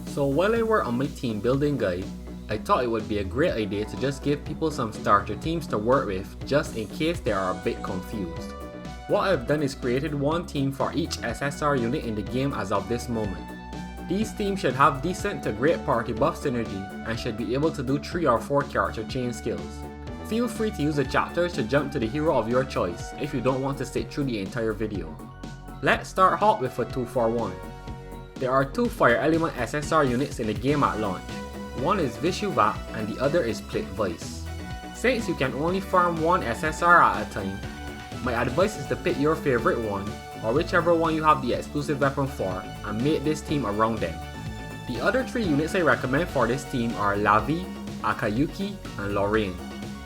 So while I work on my team building guide, I thought it would be a great idea to just give people some starter teams to work with just in case they are a bit confused. What I've done is created one team for each SSR unit in the game as of this moment. These teams should have decent to great party buff synergy and should be able to do 3 or 4 character chain skills. Feel free to use the chapters to jump to the hero of your choice if you don't want to sit through the entire video. Let's start hot with a 2-for-1. There are 2 fire element SSR units in the game at launch. One is Vishuvac and the other is Plitvice. Since you can only farm one SSR at a time, my advice is to pick your favorite one or whichever one you have the exclusive weapon for and make this team around them. The other 3 units I recommend for this team are Lapice, Akayuki and Lahn.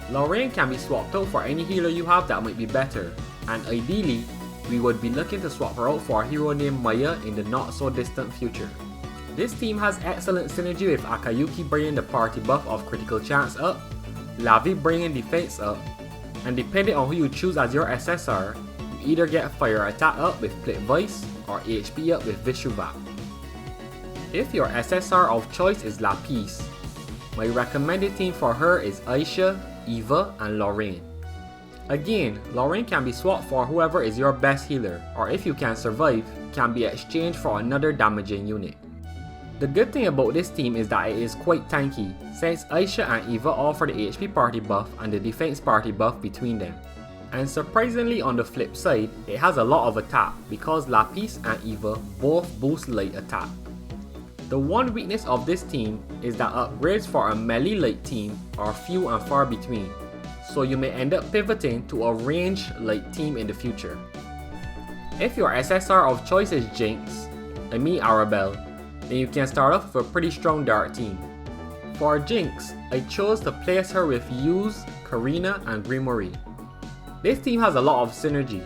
Lahn can be swapped out for any healer you have that might be better, and ideally, we would be looking to swap her out for a hero named Maya in the not so distant future. This team has excellent synergy with Akayuki bringing the party buff of critical chance up, Lapice bringing defense up, and depending on who you choose as your SSR, you either get fire attack up with Plitvice or HP up with Vishuvac. If your SSR of choice is Lapice, my recommended team for her is Aisha, Eva and Lahn. Again, Lahn can be swapped for whoever is your best healer, or if you can survive, can be exchanged for another damaging unit. The good thing about this team is that it is quite tanky, since Aisha and Eva offer the HP party buff and the defense party buff between them. And surprisingly on the flip side, it has a lot of attack because Lapice and Eva both boost light attack. The one weakness of this team is that upgrades for a melee light team are few and far between, so you may end up pivoting to a ranged light team in the future. If your SSR of choice is Jinx, Arabelle, then you can start off with a pretty strong dark team. For Jinx, I chose to place her with Yuz, Karina and Grimoire. This team has a lot of synergy.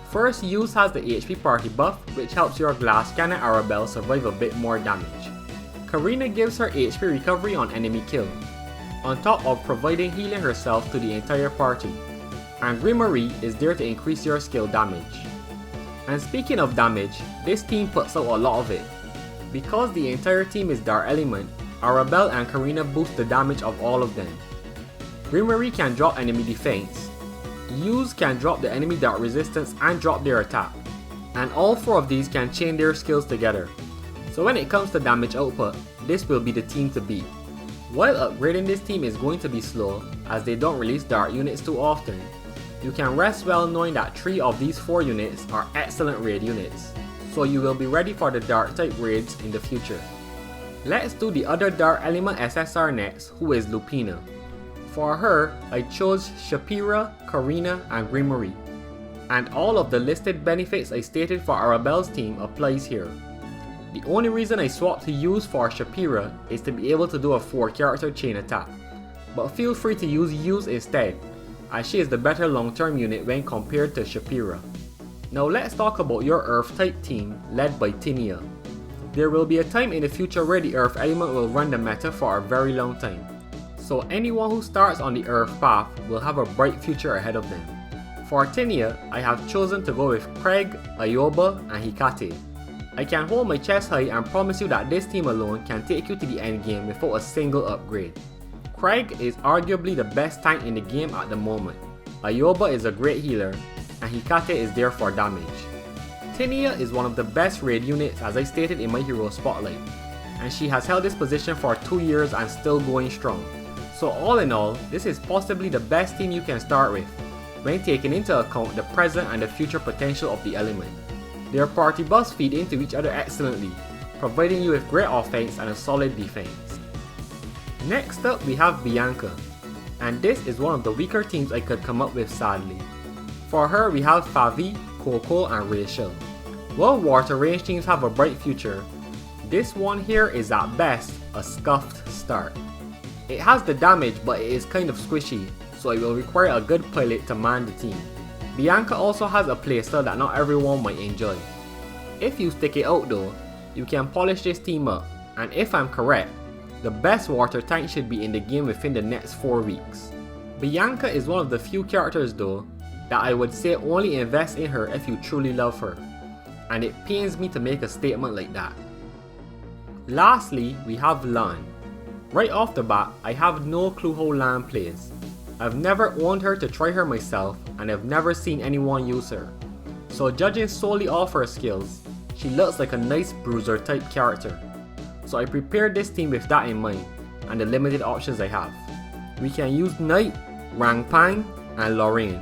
First, Yuz has the HP party buff, which helps your glass cannon Arabelle survive a bit more damage. Karina gives her HP recovery on enemy kill, on top of providing healing herself to the entire party. And Grimoire is there to increase your skill damage. And speaking of damage, this team puts out a lot of it. Because the entire team is dark element, Arabelle and Karina boost the damage of all of them. Grimoire can drop enemy defense, Yuz can drop the enemy dark resistance and drop their attack, and all 4 of these can chain their skills together. So when it comes to damage output, this will be the team to beat. While upgrading this team is going to be slow, as they don't release dark units too often, you can rest well knowing that 3 of these 4 units are excellent raid units, so you will be ready for the dark type raids in the future. Let's do the other dark element SSR next, who is Lupina. For her, I chose Shapira, Karina and Grimoire, and all of the listed benefits I stated for Arabelle's team applies here. The only reason I swapped to Yuz for Shapira is to be able to do a 4 character chain attack, but feel free to use Yuz instead, as she is the better long term unit when compared to Shapira. Now let's talk about your Earth type team led by Tinia. There will be a time in the future where the Earth element will run the meta for a very long time, so anyone who starts on the Earth path will have a bright future ahead of them. For Tinia, I have chosen to go with Craig, Ayoba and Hikate. I can hold my chest high and promise you that this team alone can take you to the endgame without a single upgrade. Craig is arguably the best tank in the game at the moment, Ayoba is a great healer, and Hikate is there for damage. Tinia is one of the best raid units as I stated in my hero spotlight, and she has held this position for 2 years and still going strong. So all in all, this is possibly the best team you can start with, when taking into account the present and the future potential of the element. Their party buffs feed into each other excellently, providing you with great offense and a solid defense. Next up we have Bianca, and this is one of the weaker teams I could come up with sadly. For her we have Favi, Coco and Rachel. While water range teams have a bright future, this one here is at best a scuffed start. It has the damage but it is kind of squishy, so it will require a good pilot to man the team. Bianca also has a playstyle that not everyone might enjoy. If you stick it out though, you can polish this team up, and if I'm correct, the best water tank should be in the game within the next 4 weeks. Bianca is one of the few characters though that I would say only invest in her if you truly love her, and it pains me to make a statement like that. Lastly, we have Lahn. Right off the bat, I have no clue how Lahn plays. I've never owned her to try her myself, and I've never seen anyone use her. So judging solely off her skills, she looks like a nice bruiser type character. So I prepared this team with that in mind, and the limited options I have. We can use Knight, Rangpang, and Lorraine.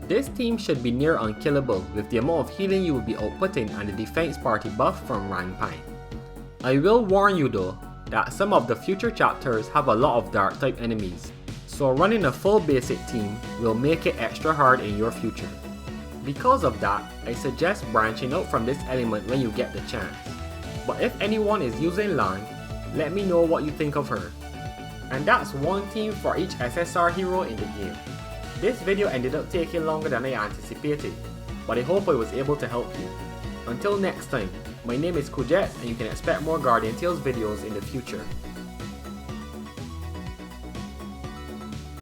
This team should be near unkillable with the amount of healing you will be outputting and the defense party buff from Rangpang. I will warn you though, that some of the future chapters have a lot of dark type enemies, so running a full basic team will make it extra hard in your future. Because of that, I suggest branching out from this element when you get the chance. But if anyone is using Lahn, let me know what you think of her. And that's one team for each SSR hero in the game. This video ended up taking longer than I anticipated, but I hope I was able to help you. Until next time, my name is Kujet and you can expect more Guardian Tales videos in the future.